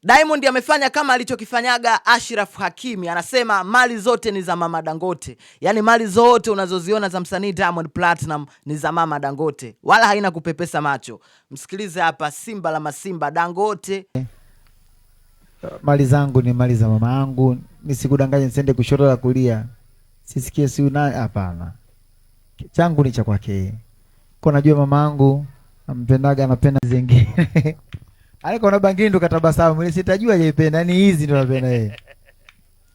Diamond amefanya kama alichokifanyaga Ashraf Hakimi, anasema mali zote ni za Mama Dangote. Yaani mali zote unazoziona za msanii Diamond Platinum ni za Mama Dangote, wala haina kupepesa macho. Msikilize hapa Simba la Masimba Dangote. Mali zangu ni mali za mama yangu, nisikudanganye nisende kushoto la kulia. Sisikie si una, hapana. Changu ni cha kwake. Kwa najua mama yangu ampendaga, anapenda zingine. Aliko na bangini ndo katabasamu, ile sitajua yependa, ni hizi ndo anapenda yeye.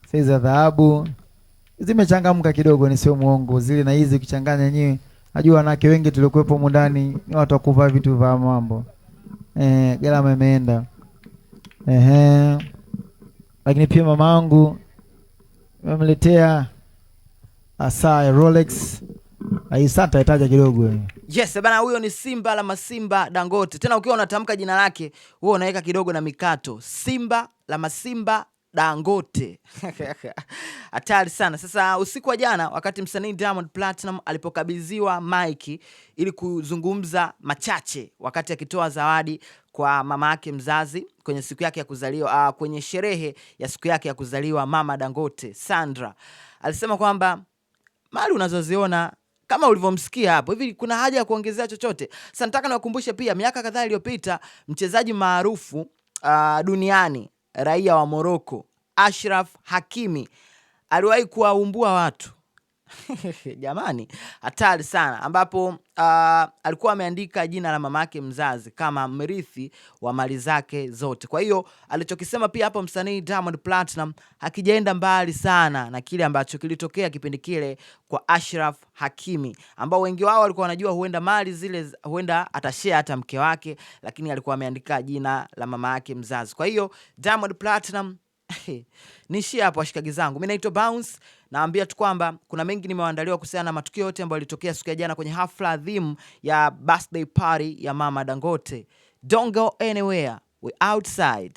Sasa za dhahabu zimechangamka kidogo, ni sio muongo. Zile na hizi ukichanganya yenyewe, najua wanawake wengi tulikuwepo huko ndani ni watu wa kuvaa vitu vya mambo. Gharama imeenda. Lakini pia mamangu amemletea saa Rolex. Aisata itaja kidogo. Yes, bana, huyo ni Simba la Masimba Dangote. Tena ukiwa unatamka jina lake, wewe unaweka kidogo na mikato. Simba la Masimba Dangote. Hatari sana. Sasa usiku wa jana wakati msanii Diamond Platinum alipokabidhiwa mic ili kuzungumza machache wakati akitoa zawadi kwa mama yake mzazi kwenye siku yake ya kuzaliwa, kwenye sherehe ya siku yake ya kuzaliwa Mama Dangote, Sandra, alisema kwamba mali unazoziona kama ulivyomsikia hapo, hivi kuna haja ya kuongezea chochote? Sasa nataka niwakumbushe pia miaka kadhaa iliyopita mchezaji maarufu duniani, raia wa Morocco, Ashraf Hakimi, aliwahi kuwaumbua watu. Jamani, hatari sana, ambapo alikuwa ameandika jina la mamake mzazi kama mrithi wa mali zake zote. Kwa hiyo alichokisema pia hapo msanii Diamond Platinum hakijaenda mbali sana na kile ambacho kilitokea kipindi kile kwa Ashraf Hakimi, ambao wengi wao walikuwa wanajua huenda mali zile huenda atashare hata mke wake, lakini alikuwa ameandika jina la mama yake mzazi. Kwa hiyo Diamond Platinum niishie hapo washikaji zangu. Mimi naitwa Bounce, naambia tu kwamba kuna mengi nimewaandalia kuhusiana na matukio yote ambayo yalitokea siku ya jana kwenye hafla adhimu ya birthday party ya Mama Dangote. Don't go anywhere, we outside.